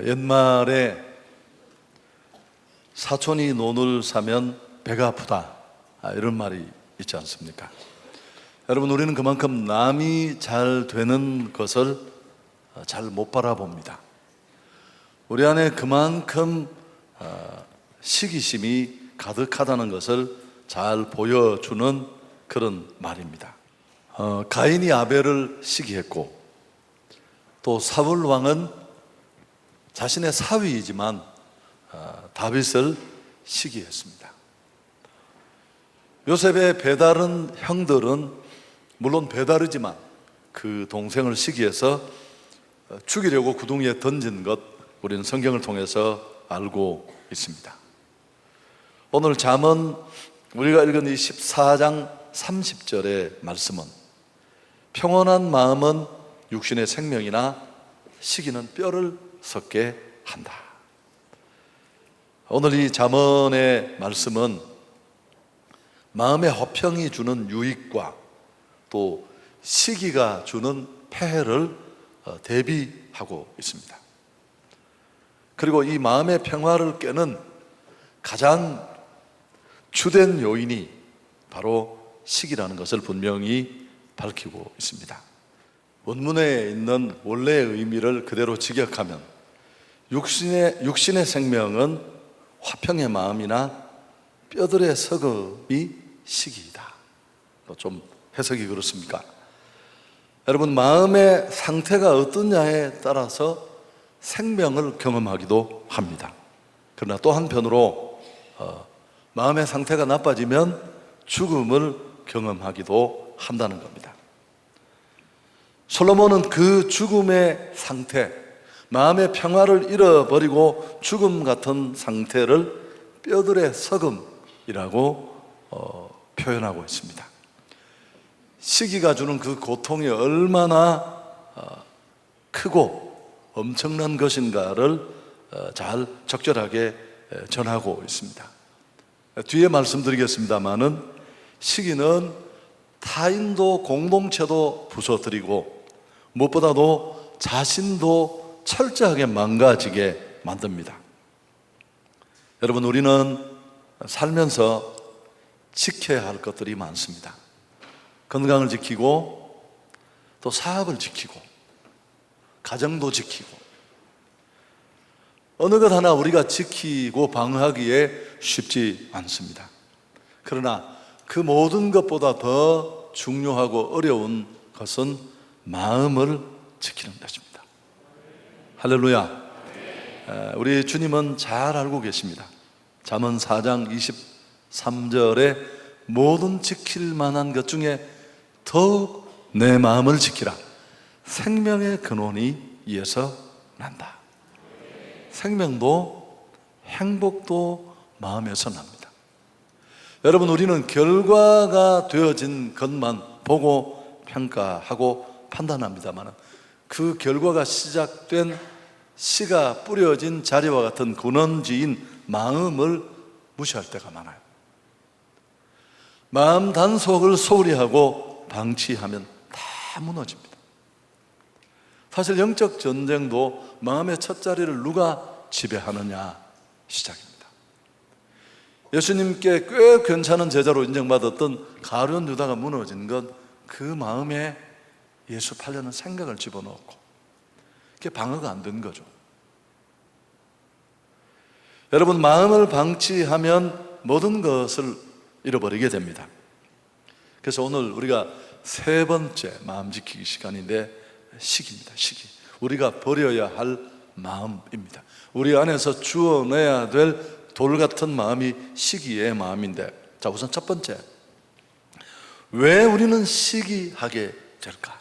옛말에 사촌이 논을 사면 배가 아프다, 이런 말이 있지 않습니까? 여러분, 우리는 그만큼 남이 잘 되는 것을 잘 못 바라봅니다. 우리 안에 그만큼 시기심이 가득하다는 것을 잘 보여주는 그런 말입니다. 가인이 아벨을 시기했고, 또 사울 왕은 자신의 사위이지만 다윗을 시기했습니다. 요셉의 배다른 형들은 물론 배다르지만 그 동생을 시기해서 죽이려고 구덩이에 던진 것, 우리는 성경을 통해서 알고 있습니다. 오늘 잠언 우리가 읽은 이 14장 30절의 말씀은 평온한 마음은 육신의 생명이나 시기는 뼈를 썩게 한다. 오늘 이 잠언의 말씀은 마음의 허평이 주는 유익과 또 시기가 주는 폐해를 대비하고 있습니다. 그리고 이 마음의 평화를 깨는 가장 주된 요인이 바로 시기라는 것을 분명히 밝히고 있습니다. 원문에 있는 원래의 의미를 그대로 직역하면 육신의 생명은 화평의 마음이나 뼈들의 서급이 시기이다. 좀 해석이 그렇습니까? 여러분, 마음의 상태가 어떠냐에 따라서 생명을 경험하기도 합니다. 그러나 또 한편으로 마음의 상태가 나빠지면 죽음을 경험하기도 한다는 겁니다. 솔로몬은 그 죽음의 상태, 마음의 평화를 잃어버리고 죽음 같은 상태를 뼈들의 서금이라고 표현하고 있습니다. 시기가 주는 그 고통이 얼마나 크고 엄청난 것인가를 잘 적절하게 전하고 있습니다. 뒤에 말씀드리겠습니다마는 시기는 타인도 공동체도 부서뜨리고 무엇보다도 자신도 철저하게 망가지게 만듭니다. 여러분, 우리는 살면서 지켜야 할 것들이 많습니다. 건강을 지키고 또 사업을 지키고 가정도 지키고 어느 것 하나 우리가 지키고 방어하기에 쉽지 않습니다. 그러나 그 모든 것보다 더 중요하고 어려운 것은 마음을 지키는 것입니다. 할렐루야. 우리 주님은 잘 알고 계십니다. 잠언 4장 23절에 모든 지킬 만한 것 중에 더욱 내 마음을 지키라. 생명의 근원이 이에서 난다. 생명도 행복도 마음에서 납니다. 여러분, 우리는 결과가 되어진 것만 보고 평가하고 판단합니다만 그 결과가 시작된 씨가 뿌려진 자리와 같은 근원지인 마음을 무시할 때가 많아요. 마음 단속을 소홀히 하고 방치하면 다 무너집니다. 사실 영적 전쟁도 마음의 첫 자리를 누가 지배하느냐 시작입니다. 예수님께 꽤 괜찮은 제자로 인정받았던 가룟 유다가 무너진 건 그 마음에 예수 팔려는 생각을 집어넣었고 그게 방어가 안 된 거죠. 여러분, 마음을 방치하면 모든 것을 잃어버리게 됩니다. 그래서 오늘 우리가 세 번째 마음 지키기 시간인데 시기입니다. 시기. 우리가 버려야 할 마음입니다. 우리 안에서 주워내야 될 돌 같은 마음이 시기의 마음인데, 자, 우선 첫 번째, 왜 우리는 시기하게 될까?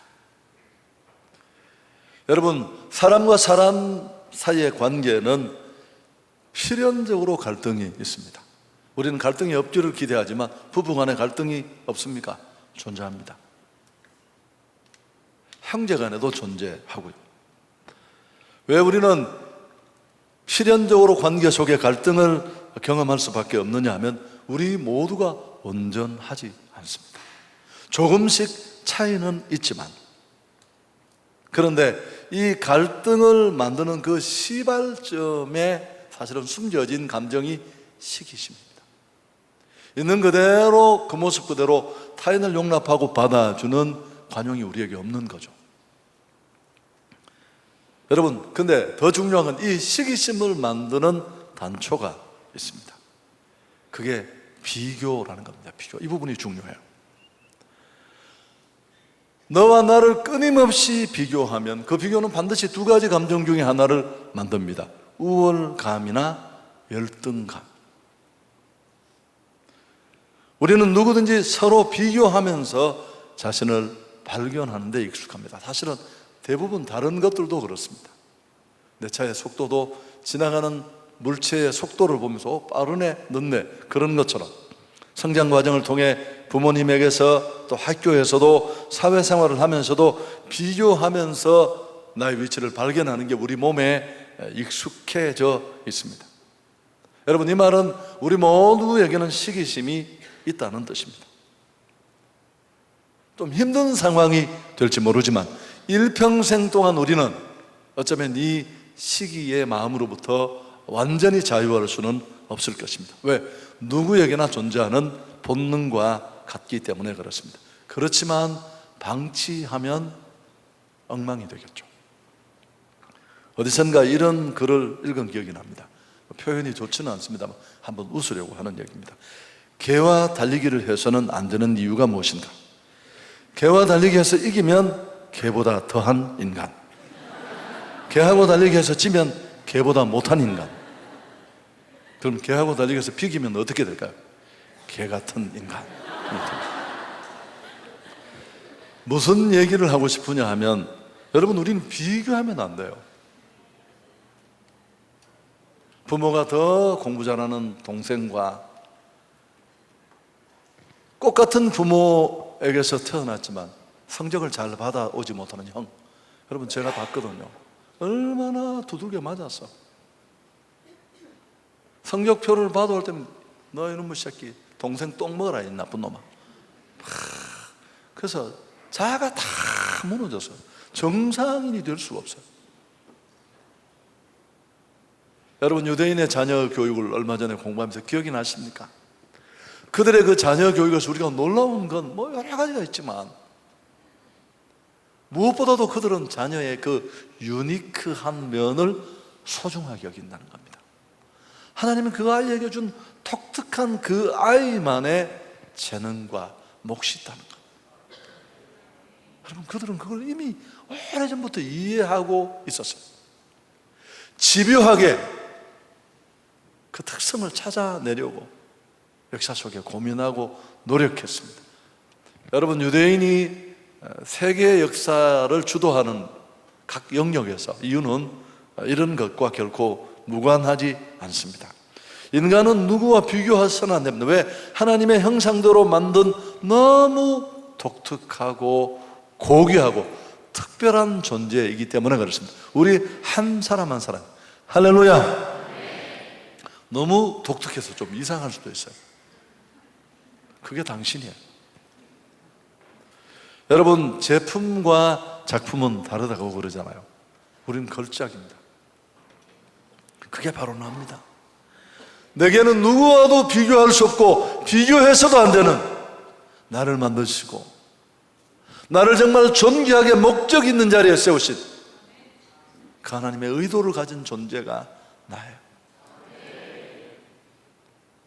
여러분, 사람과 사람 사이의 관계는 필연적으로 갈등이 있습니다. 우리는 갈등이 없기를 기대하지만 부부 간에 갈등이 없습니까? 존재합니다. 형제 간에도 존재하고요. 왜 우리는 필연적으로 관계 속에 갈등을 경험할 수밖에 없느냐 하면 우리 모두가 온전하지 않습니다. 조금씩 차이는 있지만, 그런데 이 갈등을 만드는 그 시발점에 사실은 숨겨진 감정이 시기심입니다. 있는 그대로, 그 모습 그대로 타인을 용납하고 받아주는 관용이 우리에게 없는 거죠. 여러분, 근데 더 중요한 건 이 시기심을 만드는 단초가 있습니다. 그게 비교라는 겁니다. 비교. 이 부분이 중요해요. 너와 나를 끊임없이 비교하면 그 비교는 반드시 두 가지 감정 중에 하나를 만듭니다. 우월감이나 열등감. 우리는 누구든지 서로 비교하면서 자신을 발견하는 데 익숙합니다. 사실은 대부분 다른 것들도 그렇습니다. 내 차의 속도도 지나가는 물체의 속도를 보면서 빠르네, 늦네, 그런 것처럼 성장 과정을 통해 부모님에게서 또 학교에서도 사회생활을 하면서도 비교하면서 나의 위치를 발견하는 게 우리 몸에 익숙해져 있습니다. 여러분, 이 말은 우리 모두에게는 시기심이 있다는 뜻입니다. 좀 힘든 상황이 될지 모르지만 일평생 동안 우리는 어쩌면 이 시기의 마음으로부터 완전히 자유할 수는 없을 것입니다. 왜? 누구에게나 존재하는 본능과 같기 때문에 그렇습니다. 그렇지만 방치하면 엉망이 되겠죠. 어디선가 이런 글을 읽은 기억이 납니다. 표현이 좋지는 않습니다만 한번 웃으려고 하는 얘기입니다. 개와 달리기를 해서는 안 되는 이유가 무엇인가? 개와 달리기해서 이기면 개보다 더한 인간, 개하고 달리기해서 지면 개보다 못한 인간. 그럼 개하고 달리기해서 비기면 어떻게 될까요? 개 같은 인간. 무슨 얘기를 하고 싶으냐 하면, 여러분, 우리는 비교하면 안 돼요. 부모가 더 공부 잘하는 동생과 똑같은 부모에게서 태어났지만 성적을 잘 받아오지 못하는 형, 여러분, 제가 봤거든요. 얼마나 두들겨 맞았어. 성적표를 받아올 때면 너 이놈의 새끼, 동생 똥 먹어라, 이 나쁜 놈아. 그래서 자아가 다 무너져서 정상인이 될 수가 없어요. 여러분, 유대인의 자녀 교육을 얼마 전에 공부하면서 기억이 나십니까? 그들의 그 자녀 교육에서 우리가 놀라운 건 뭐 여러 가지가 있지만 무엇보다도 그들은 자녀의 그 유니크한 면을 소중하게 여긴다는 겁니다. 하나님은 그 아이에게 준 독특한 그 아이만의 재능과 몫이 있다는 것. 여러분, 그들은 그걸 이미 오래전부터 이해하고 있었어요. 집요하게 그 특성을 찾아내려고 역사 속에 고민하고 노력했습니다. 여러분, 유대인이 세계 역사를 주도하는 각 영역에서 이유는 이런 것과 결코 무관하지 않습니다. 인간은 누구와 비교해서는 안 됩니다. 왜? 하나님의 형상대로 만든 너무 독특하고 고귀하고 특별한 존재이기 때문에 그렇습니다. 우리 한 사람 한 사람, 할렐루야, 너무 독특해서 좀 이상할 수도 있어요. 그게 당신이에요. 여러분, 제품과 작품은 다르다고 그러잖아요. 우리는 걸작입니다. 그게 바로 나입니다. 내게는 누구와도 비교할 수 없고 비교해서도 안 되는 나를 만드시고 나를 정말 존귀하게 목적 있는 자리에 세우신 그 하나님의 의도를 가진 존재가 나예요.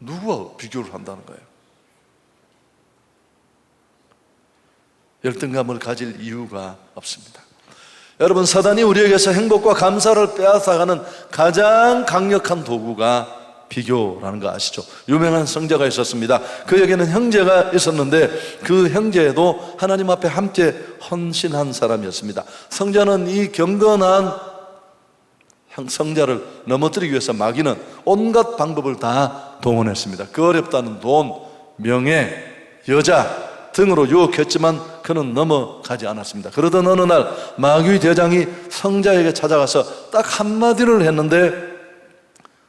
누구와 비교를 한다는 거예요? 열등감을 가질 이유가 없습니다. 여러분, 사단이 우리에게서 행복과 감사를 빼앗아가는 가장 강력한 도구가 비교라는 거 아시죠? 유명한 성자가 있었습니다. 그에게는 형제가 있었는데 그 형제도 하나님 앞에 함께 헌신한 사람이었습니다. 성자는 이 경건한 성자를 넘어뜨리기 위해서 마귀는 온갖 방법을 다 동원했습니다. 그 어렵다는 돈, 명예, 여자 등으로 유혹했지만 그는 넘어가지 않았습니다. 그러던 어느 날 마귀 대장이 성자에게 찾아가서 딱 한마디를 했는데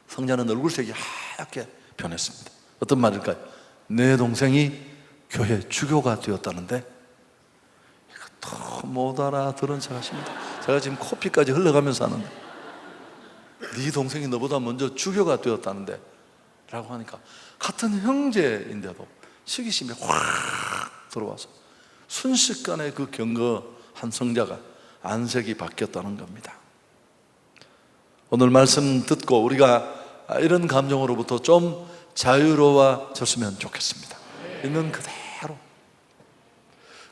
성자는 얼굴색이 하얗게 변했습니다. 어떤 말일까요? 내 동생이 교회 주교가 되었다는데, 이거 더 못 알아들은 척 하십니다. 제가 지금 코피까지 흘러가면서 하는데, 네 동생이 너보다 먼저 주교가 되었다는데 라고 하니까, 같은 형제인데도 시기심이 확 들어와서 순식간에 그 경거한 성자가 안색이 바뀌었다는 겁니다. 오늘 말씀 듣고 우리가 이런 감정으로부터 좀 자유로워졌으면 좋겠습니다. 있는 그대로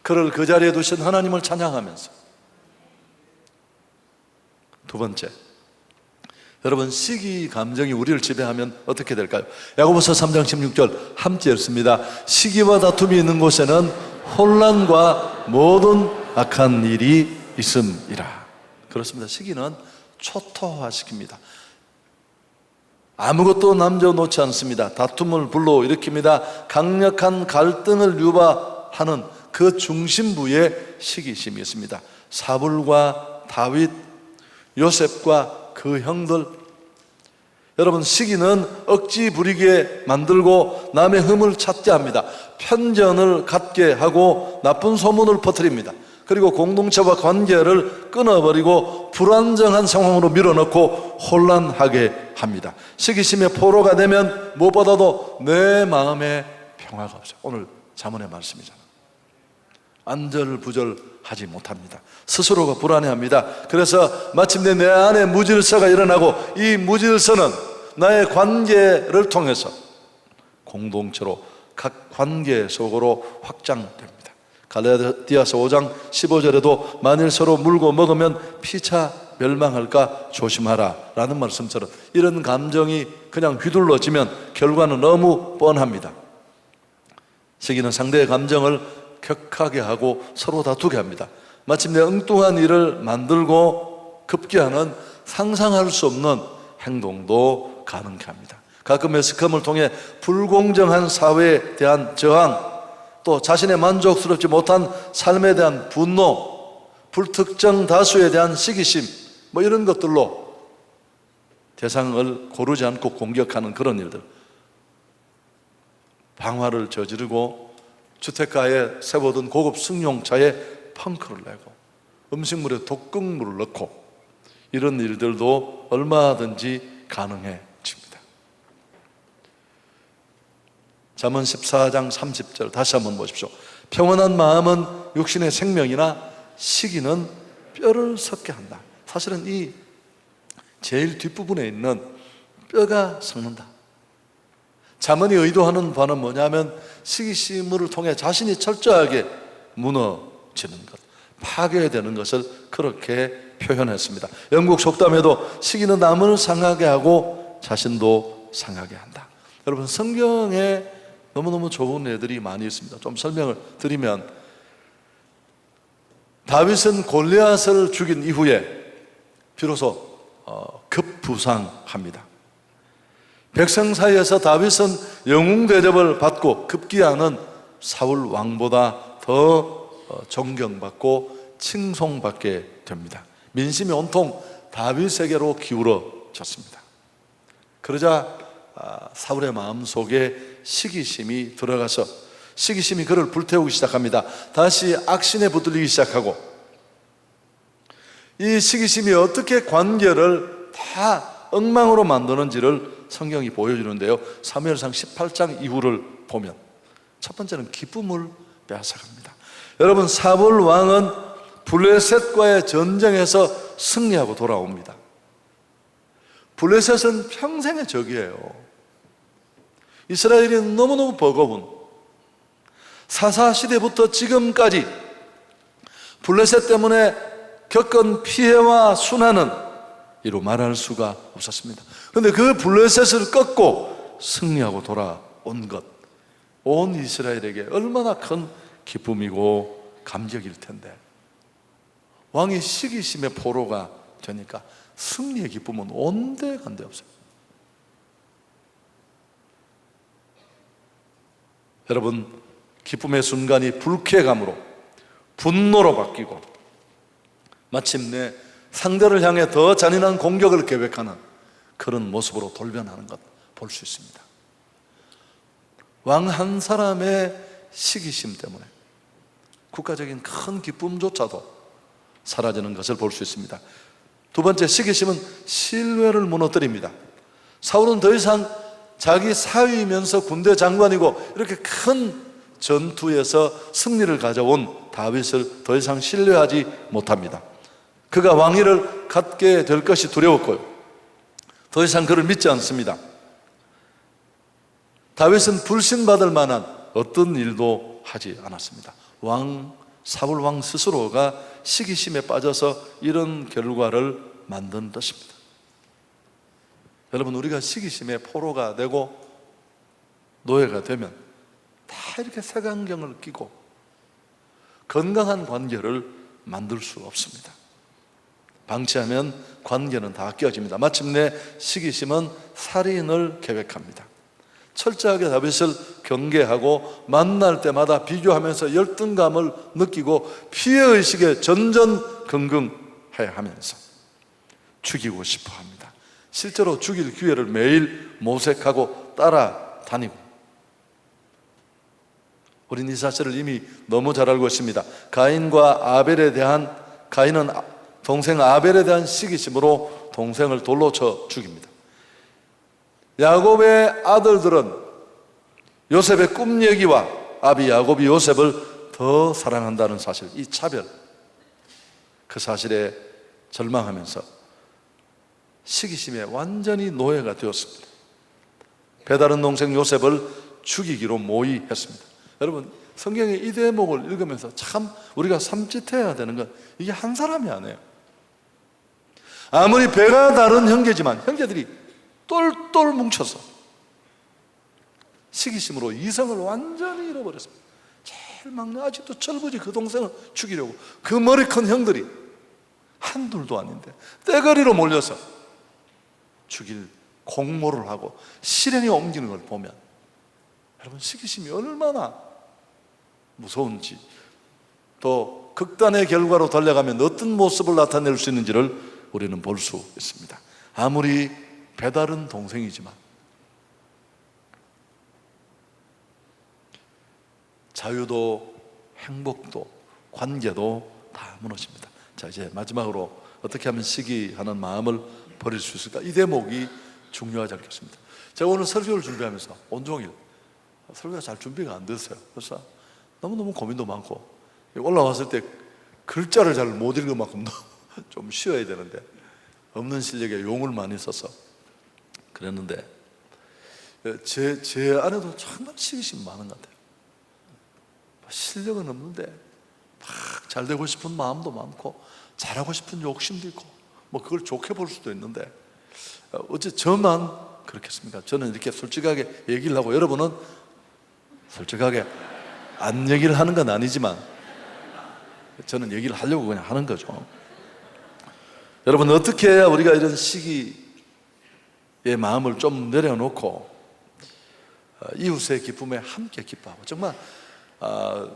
그를 그 자리에 두신 하나님을 찬양하면서. 두 번째, 여러분, 시기 감정이 우리를 지배하면 어떻게 될까요? 야고보서 3장 16절 함께 읽습니다. 시기와 다툼이 있는 곳에는 혼란과 모든 악한 일이 있음이라. 그렇습니다. 시기는 초토화시킵니다. 아무것도 남겨놓지 않습니다. 다툼을 불러일으킵니다. 강력한 갈등을 유발하는 그 중심부에 시기심이 있습니다. 사울과 다윗, 요셉과 그 형들. 여러분, 시기는 억지 부리게 만들고 남의 흠을 찾게 합니다. 편견을 갖게 하고 나쁜 소문을 퍼뜨립니다. 그리고 공동체와 관계를 끊어버리고 불안정한 상황으로 밀어넣고 혼란하게 합니다. 시기심의 포로가 되면 무엇보다도 내 마음에 평화가 없어요. 오늘 잠언의 말씀이잖아요. 안절부절하지 못합니다. 스스로가 불안해합니다. 그래서 마침내 내 안에 무질서가 일어나고, 이 무질서는 나의 관계를 통해서 공동체로 각 관계 속으로 확장됩니다. 갈라디아서 5장 15절에도 만일 서로 물고 먹으면 피차 멸망할까 조심하라 라는 말씀처럼, 이런 감정이 그냥 휘둘러지면 결과는 너무 뻔합니다. 시기는 상대의 감정을 격하게 하고 서로 다투게 합니다. 마침내 엉뚱한 일을 만들고 급기야는 상상할 수 없는 행동도 가능케 합니다. 가끔 매스컴을 통해 불공정한 사회에 대한 저항, 또 자신의 만족스럽지 못한 삶에 대한 분노, 불특정 다수에 대한 시기심, 이런 것들로 대상을 고르지 않고 공격하는 그런 일들, 방화를 저지르고 주택가에 세워둔 고급 승용차에 펑크를 내고 음식물에 독극물을 넣고, 이런 일들도 얼마든지 가능해집니다. 잠언 14장 30절 다시 한번 보십시오. 평온한 마음은 육신의 생명이나 시기는 뼈를 썩게 한다. 사실은 이 제일 뒷부분에 있는 뼈가 썩는다. 잠언이 의도하는 바는 뭐냐면, 시기심을 통해 자신이 철저하게 무너지는 것, 파괴되는 것을 그렇게 표현했습니다. 영국 속담에도 시기는 남을 상하게 하고 자신도 상하게 한다. 여러분, 성경에 너무너무 좋은 애들이 많이 있습니다. 좀 설명을 드리면, 다윗은 골리앗을 죽인 이후에 비로소 급부상합니다. 백성 사이에서 다윗은 영웅 대접을 받고 급기야는 사울 왕보다 더 존경받고 칭송받게 됩니다. 민심이 온통 다윗에게로 기울어졌습니다. 그러자 사울의 마음속에 시기심이 들어가서 시기심이 그를 불태우기 시작합니다. 다시 악신에 붙들리기 시작하고, 이 시기심이 어떻게 관계를 다 엉망으로 만드는지를 성경이 보여주는데요, 사무엘상 18장 이후를 보면 첫 번째는 기쁨을 빼앗아갑니다. 여러분, 사울 왕은 블레셋과의 전쟁에서 승리하고 돌아옵니다. 블레셋은 평생의 적이에요. 이스라엘이 너무너무 버거운, 사사시대부터 지금까지 블레셋 때문에 겪은 피해와 순환은 이루 말할 수가 없었습니다. 그런데 그 블레셋을 꺾고 승리하고 돌아온 것, 온 이스라엘에게 얼마나 큰 기쁨이고 감격일 텐데, 왕이 시기심의 포로가 되니까 승리의 기쁨은 온데간데 없어요. 여러분, 기쁨의 순간이 불쾌감으로, 분노로 바뀌고 마침내 상대를 향해 더 잔인한 공격을 계획하는 그런 모습으로 돌변하는 것 볼 수 있습니다. 왕 한 사람의 시기심 때문에 국가적인 큰 기쁨조차도 사라지는 것을 볼 수 있습니다. 두 번째, 시기심은 신뢰를 무너뜨립니다. 사울은 더 이상 자기 사위이면서 군대 장관이고 이렇게 큰 전투에서 승리를 가져온 다윗을 더 이상 신뢰하지 못합니다. 그가 왕위를 갖게 될 것이 두려웠고요, 더 이상 그를 믿지 않습니다. 다윗은 불신받을 만한 어떤 일도 하지 않았습니다. 사울 왕 스스로가 시기심에 빠져서 이런 결과를 만든 것입니다. 여러분, 우리가 시기심의 포로가 되고 노예가 되면 다 이렇게 색안경을 끼고 건강한 관계를 만들 수 없습니다. 방치하면 관계는 다 깨어집니다. 마침내 시기심은 살인을 계획합니다. 철저하게 다윗을 경계하고 만날 때마다 비교하면서 열등감을 느끼고 피해의식에 전전긍긍해하면서 죽이고 싶어 합니다. 실제로 죽일 기회를 매일 모색하고 따라다니고, 우리는 이 사실을 이미 너무 잘 알고 있습니다. 가인은 동생 아벨에 대한 시기심으로 동생을 돌로 쳐 죽입니다. 야곱의 아들들은 요셉의 꿈 얘기와 아비 야곱이 요셉을 더 사랑한다는 사실, 이 차별, 그 사실에 절망하면서 시기심에 완전히 노예가 되었습니다. 배다른 동생 요셉을 죽이기로 모의했습니다. 여러분, 성경의 이 대목을 읽으면서 참 우리가 삼짓해야 되는 건, 이게 한 사람이 아니에요. 아무리 배가 다른 형제지만 형제들이 똘똘 뭉쳐서 시기심으로 이성을 완전히 잃어버렸습니다. 제일 막내, 아직도 철부지 그 동생을 죽이려고 그 머리 큰 형들이 한둘도 아닌데 떼거리로 몰려서 죽일 공모를 하고 실행에 옮기는 걸 보면, 여러분, 시기심이 얼마나 무서운지, 또 극단의 결과로 달려가면 어떤 모습을 나타낼 수 있는지를 우리는 볼 수 있습니다. 아무리 배다른 동생이지만 자유도 행복도 관계도 다 무너집니다. 자, 이제 마지막으로 어떻게 하면 시기하는 마음을 버릴 수 있을까? 이 대목이 중요하지 않겠습니다. 제가 오늘 설교를 준비하면서 온종일 설교가 잘 준비가 안 됐어요. 그래서 너무너무 고민도 많고, 올라왔을 때 글자를 잘 못 읽을 만큼 좀 쉬어야 되는데 없는 실력에 용을 많이 써서 그랬는데, 제 안에도 정말 시기심이 많은 것 같아요. 실력은 없는데 막 잘 되고 싶은 마음도 많고 잘하고 싶은 욕심도 있고, 뭐 그걸 좋게 볼 수도 있는데, 어째 저만 그렇겠습니까? 저는 이렇게 솔직하게 얘기를 하고, 여러분은 솔직하게 안 얘기를 하는 건 아니지만 저는 얘기를 하려고 그냥 하는 거죠. 여러분, 어떻게 해야 우리가 이런 시기의 마음을 좀 내려놓고 이웃의 기쁨에 함께 기뻐하고, 정말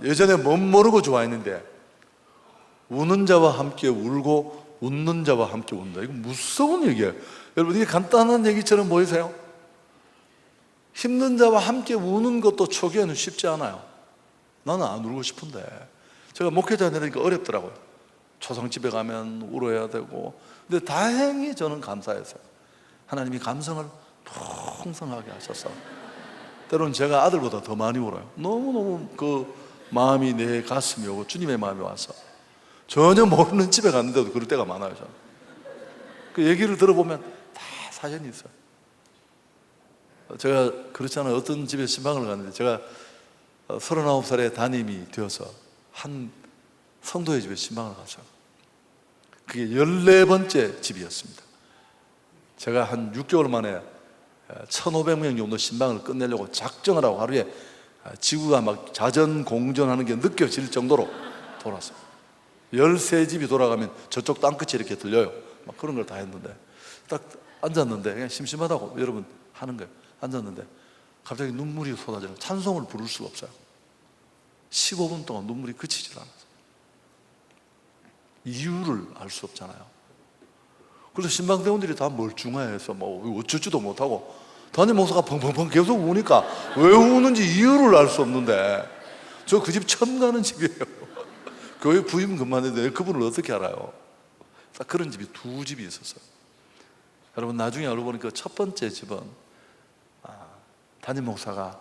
예전에 못 모르고 좋아했는데 우는 자와 함께 울고 웃는 자와 함께 운다, 이거 무서운 얘기예요. 여러분, 이게 간단한 얘기처럼 보이세요? 힘든 자와 함께 우는 것도 초기에는 쉽지 않아요. 나는 안 울고 싶은데, 제가 목회자 되니까 어렵더라고요. 초상집에 가면 울어야 되고. 근데 다행히 저는 감사했어요. 하나님이 감성을 풍성하게 하셔서 때로는 제가 아들보다 더 많이 울어요. 너무너무 그 마음이 내 가슴이 오고 주님의 마음이 와서 전혀 모르는 집에 갔는데도 그럴 때가 많아요. 저는 그 얘기를 들어보면 다 사연이 있어요. 제가 그렇지 않아요. 어떤 집에 신방을 갔는데, 제가 39살에 담임이 되어서 한 성도의 집에 신방을 갔어요. 그게 14번째 집이었습니다. 제가 한 6개월 만에 1,500명 정도 신방을 끝내려고 작정을 하고 하루에 지구가 막 자전공전하는 게 느껴질 정도로 돌았어요. 13집이 돌아가면 저쪽 땅끝이 이렇게 들려요. 막 그런 걸 다 했는데, 딱 앉았는데 그냥 심심하다고 여러분 하는 거예요. 앉았는데 갑자기 눈물이 쏟아져요. 찬송을 부를 수가 없어요. 15분 동안 눈물이 그치질 않았어요. 이유를 알 수 없잖아요. 그래서 신방대원들이 다 멀중해서 뭐 어쩌지도 못하고, 담임 목사가 펑펑펑 계속 우니까 왜 우는지 이유를 알 수 없는데, 저 그 집 처음 가는 집이에요. 교회 부임 근무하는데 그분을 어떻게 알아요? 딱 그런 집이 두 집이 있었어요. 여러분 나중에 알고 보니까 첫 번째 집은 담임 목사가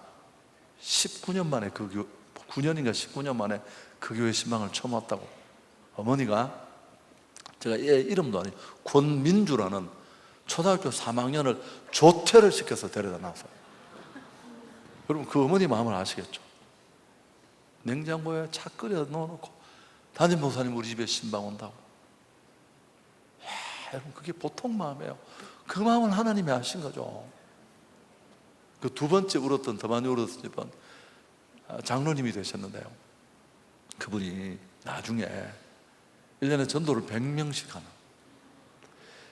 19년 만에 9년인가 19년 만에 그 교회 신방을 처음 왔다고. 어머니가 제가 얘 이름도 아니고 권민주라는 초등학교 3학년을 조퇴를 시켜서 데려다 놨어요. 여러분 그 어머니 마음을 아시겠죠? 냉장고에 차 끓여 넣어놓고 담임 목사님 우리 집에 신방 온다고. 야, 여러분 그게 보통 마음이에요. 그 마음을 하나님이 아신 거죠. 그 두 번째 울었던, 더 많이 울었던 집은 장로님이 되셨는데요, 그분이 나중에 1년에 전도를 100명씩 하는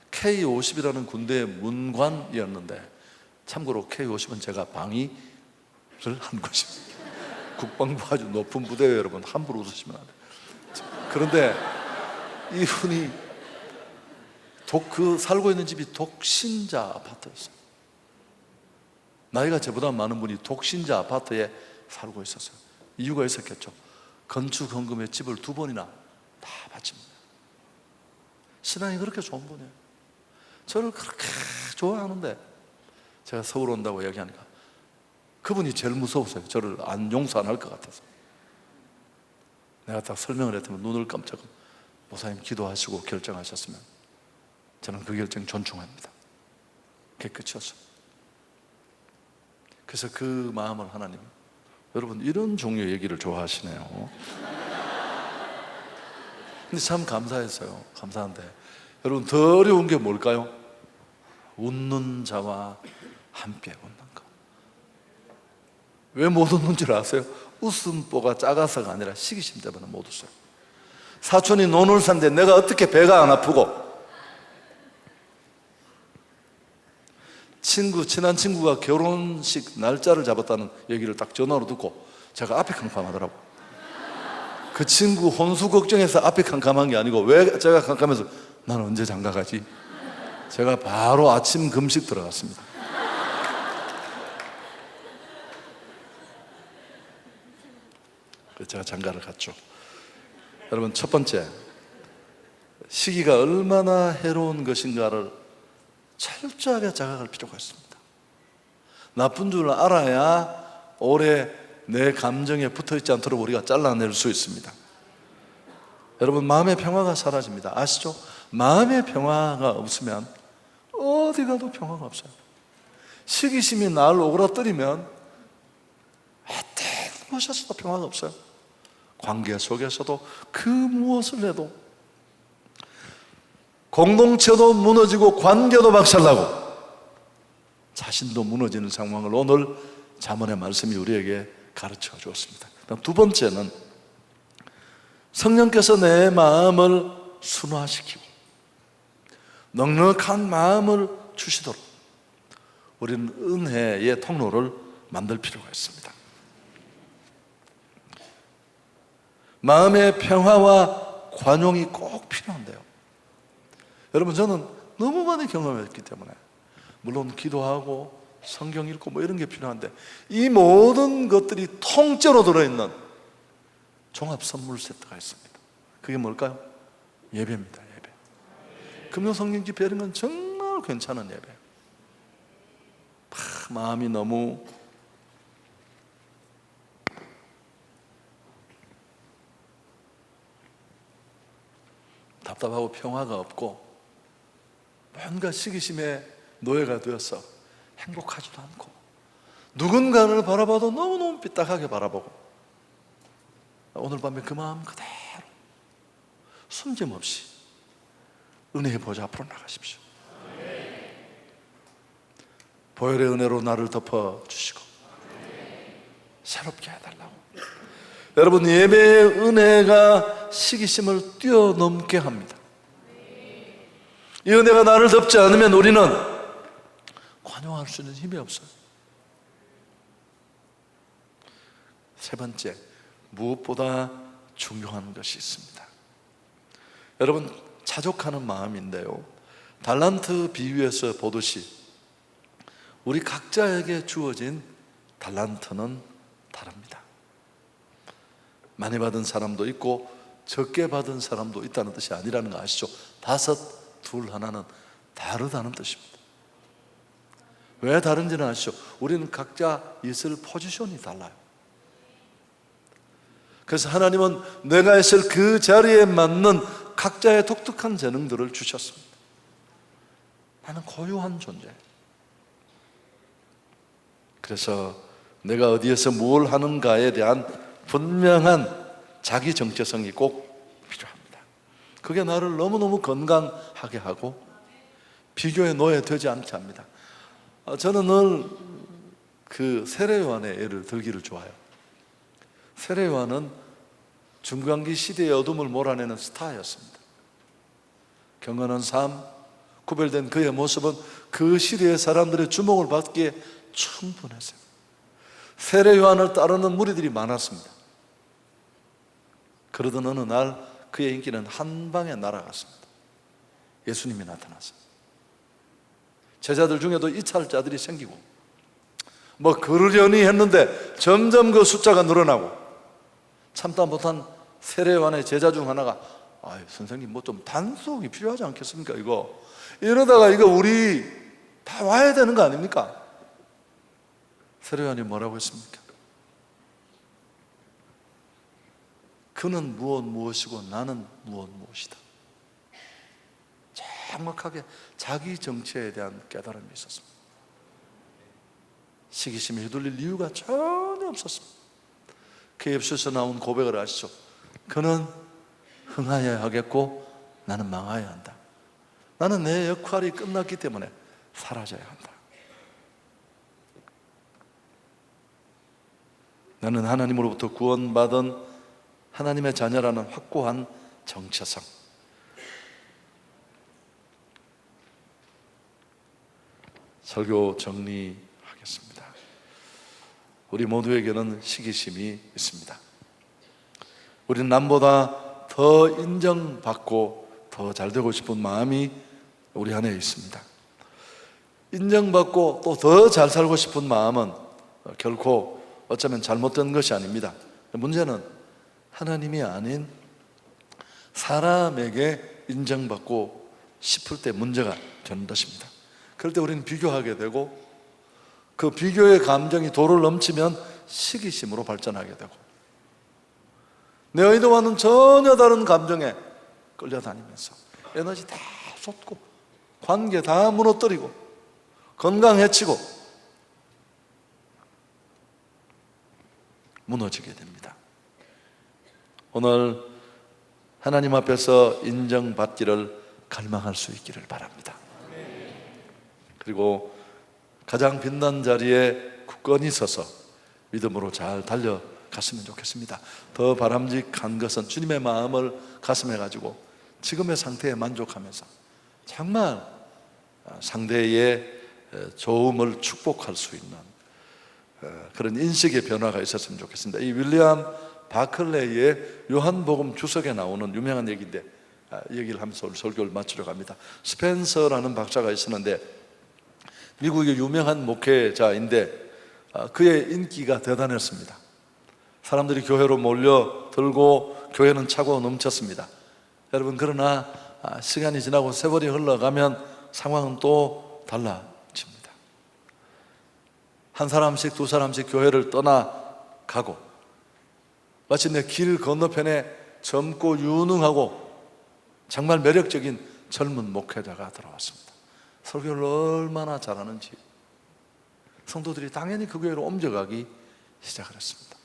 K50이라는 군대의 문관이었는데, 참고로 K50은 제가 방위를 한 것입니다. 국방부 아주 높은 부대예요. 여러분 함부로 웃으시면 안 돼요. 그런데 이분이 그 살고 있는 집이 독신자 아파트였어요. 나이가 저보다 많은 분이 독신자 아파트에 살고 있었어요. 이유가 있었겠죠. 건축 헌금에 집을 2번이나 다 바칩니다. 신앙이 그렇게 좋은 분이에요. 저를 그렇게 좋아하는데 제가 서울 온다고 얘기하니까 그분이 제일 무서웠어요. 저를 용서 안 할 것 같아서. 내가 딱 설명을 했더니 눈을 깜짝, 목사님 기도하시고 결정하셨으면 저는 그 결정 존중합니다. 그게 끝이었어요. 그래서 그 마음을 하나님, 여러분 이런 종류의 얘기를 좋아하시네요. 근데 참 감사했어요. 감사한데 여러분 더 어려운 게 뭘까요? 웃는 자와 함께 웃는 것. 왜 못 웃는 줄 아세요? 웃음보가 작아서가 아니라 시기심 때문에 못 웃어요. 사촌이 논을 산데 내가 어떻게 배가 안 아프고, 친한 친구가 결혼식 날짜를 잡았다는 얘기를 딱 전화로 듣고 제가 앞에 캄캄하더라고. 그 친구 혼수 걱정해서 앞에 캄캄한 게 아니고, 왜 제가 캄캄해서 나는 언제 장가 가지? 제가 바로 아침 금식 들어갔습니다. 그래서 제가 장가를 갔죠. 여러분 첫 번째, 시기가 얼마나 해로운 것인가를 철저하게 자각할 필요가 있습니다. 나쁜 줄 알아야 오래 내 감정에 붙어있지 않도록 우리가 잘라낼 수 있습니다. 여러분 마음의 평화가 사라집니다. 아시죠? 마음의 평화가 없으면 어디 가도 평화가 없어요. 시기심이 나를 오그라뜨리면 어떤 곳에서도 평화가 없어요. 관계 속에서도 그 무엇을 해도, 공동체도 무너지고 관계도 박살나고 자신도 무너지는 상황을 오늘 잠언의 말씀이 우리에게 가르쳐 주었습니다. 두 번째는 성령께서 내 마음을 순화시키고 넉넉한 마음을 주시도록 우리는 은혜의 통로를 만들 필요가 있습니다. 마음의 평화와 관용이 꼭 필요한데요, 여러분 저는 너무 많이 경험했기 때문에, 물론 기도하고 성경 읽고 뭐 이런 게 필요한데, 이 모든 것들이 통째로 들어있는 종합 선물 세트가 있습니다. 그게 뭘까요? 예배입니다. 예배. 금요 성령 집회 이런 건 정말 괜찮은 예배. 마음이 너무 답답하고 평화가 없고 뭔가 시기심에 노예가 되어서 행복하지도 않고, 누군가를 바라봐도 너무너무 삐딱하게 바라보고, 오늘 밤에 그 마음 그대로 숨김없이 은혜의 보좌 앞으로 나가십시오. 보혈의 은혜로 나를 덮어주시고 새롭게 해달라고. 여러분 예배의 은혜가 시기심을 뛰어넘게 합니다. 이 은혜가 나를 덮지 않으면 우리는 관용할 수 있는 힘이 없어요. 세 번째, 무엇보다 중요한 것이 있습니다. 여러분 자족하는 마음인데요, 달란트 비유에서 보듯이 우리 각자에게 주어진 달란트는 다릅니다. 많이 받은 사람도 있고 적게 받은 사람도 있다는 뜻이 아니라는 거 아시죠? 5, 2, 하나는 다르다는 뜻입니다. 왜 다른지는 아시죠? 우리는 각자 있을 포지션이 달라요. 그래서 하나님은 내가 있을 그 자리에 맞는 각자의 독특한 재능들을 주셨습니다. 나는 고유한 존재예요. 그래서 내가 어디에서 뭘 하는가에 대한 분명한 자기 정체성이 꼭 필요합니다. 그게 나를 너무너무 건강하게 하고 비교의 노예 되지 않게 합니다. 저는 늘 그 세례요한의 예를 들기를 좋아해요. 세례요한은 중간기 시대의 어둠을 몰아내는 스타였습니다. 경건한 삶, 구별된 그의 모습은 그 시대의 사람들의 주목을 받기에 충분했어요. 세례요한을 따르는 무리들이 많았습니다. 그러던 어느 날 그의 인기는 한 방에 날아갔습니다. 예수님이 나타났어요. 제자들 중에도 이찰자들이 생기고 그러려니 했는데 점점 그 숫자가 늘어나고 참다 못한 세례요한의 제자 중 하나가 선생님 좀 단속이 필요하지 않겠습니까? 이러다가 우리 다 와야 되는 거 아닙니까? 세례요한이 뭐라고 했습니까? 그는 무엇이고 나는 무엇이다. 정확하게 자기 정체에 대한 깨달음이 있었습니다. 시기심에 휘둘릴 이유가 전혀 없었습니다. 그의 입술에서 나온 고백을 아시죠? 그는 흥하여야 하겠고 나는 망하여야 한다. 나는 내 역할이 끝났기 때문에 사라져야 한다. 나는 하나님으로부터 구원받은 하나님의 자녀라는 확고한 정체성. 설교 정리하겠습니다. 우리 모두에게는 시기심이 있습니다. 우리는 남보다 더 인정받고 더 잘되고 싶은 마음이 우리 안에 있습니다. 인정받고 또 더 잘 살고 싶은 마음은 결코 어쩌면 잘못된 것이 아닙니다. 문제는 하나님이 아닌 사람에게 인정받고 싶을 때 문제가 되는 것입니다. 그럴 때 우리는 비교하게 되고 그 비교의 감정이 도를 넘치면 시기심으로 발전하게 되고 내 의도와는 전혀 다른 감정에 끌려다니면서 에너지 다 쏟고 관계 다 무너뜨리고 건강 해치고 무너지게 됩니다. 오늘 하나님 앞에서 인정받기를 갈망할 수 있기를 바랍니다. 그리고 가장 빛난 자리에 굳건히 서서 믿음으로 잘 달려갔으면 좋겠습니다. 더 바람직한 것은 주님의 마음을 가슴에 가지고 지금의 상태에 만족하면서 정말 상대의 좋음을 축복할 수 있는 그런 인식의 변화가 있었으면 좋겠습니다. 이 윌리엄 바클레이의 요한복음 주석에 나오는 유명한 얘기인데 얘기를 하면서 오늘 설교를 마치려고 합니다. 스펜서라는 박사가 있었는데 미국의 유명한 목회자인데 그의 인기가 대단했습니다. 사람들이 교회로 몰려들고 교회는 차고 넘쳤습니다. 여러분, 그러나 시간이 지나고 세월이 흘러가면 상황은 또 달라집니다. 한 사람씩 두 사람씩 교회를 떠나가고 마침내 길 건너편에 젊고 유능하고 정말 매력적인 젊은 목회자가 들어왔습니다. 설교를 얼마나 잘하는지 성도들이 당연히 그 교회로 옮겨가기 시작을 했습니다.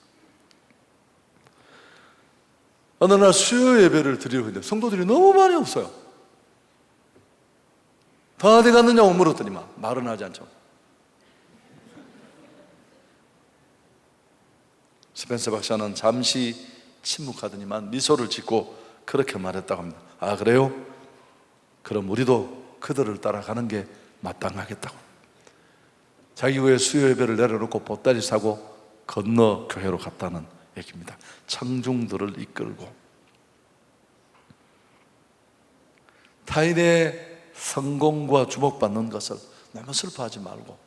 어느 날 수요 예배를 드리려고 했는데 성도들이 너무 많이 없어요. 다 어디 갔느냐고 물었더니만 말은 하지 않죠. 스펜서 박사는 잠시 침묵하더니만 미소를 짓고 그렇게 말했다고 합니다. 아, 그래요? 그럼 우리도 그들을 따라가는 게 마땅하겠다고. 자기 교회 수요 예배를 내려놓고 보따리 사고 건너 교회로 갔다는 얘기입니다. 청중들을 이끌고 타인의 성공과 주목받는 것을 너무 슬퍼하지 말고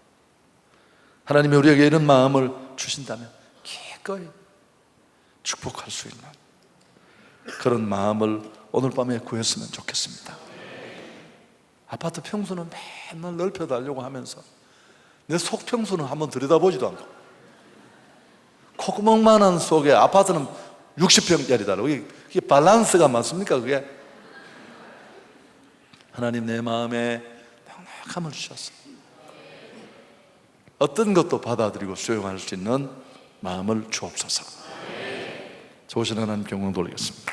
하나님이 우리에게 이런 마음을 주신다면 기꺼이 축복할 수 있는 그런 마음을 오늘 밤에 구했으면 좋겠습니다. 아파트 평수는 맨날 넓혀달라고 하면서 내 속 평수는 한번 들여다보지도 않고, 콧구멍만한 속에 아파트는 60평짜리다. 그게 밸런스가 맞습니까? 그게? 하나님, 내 마음에 넉넉함을 주셔서 어떤 것도 받아들이고 수용할 수 있는 마음을 주옵소서. 좋으신 하나님께 영광 돌리겠습니다.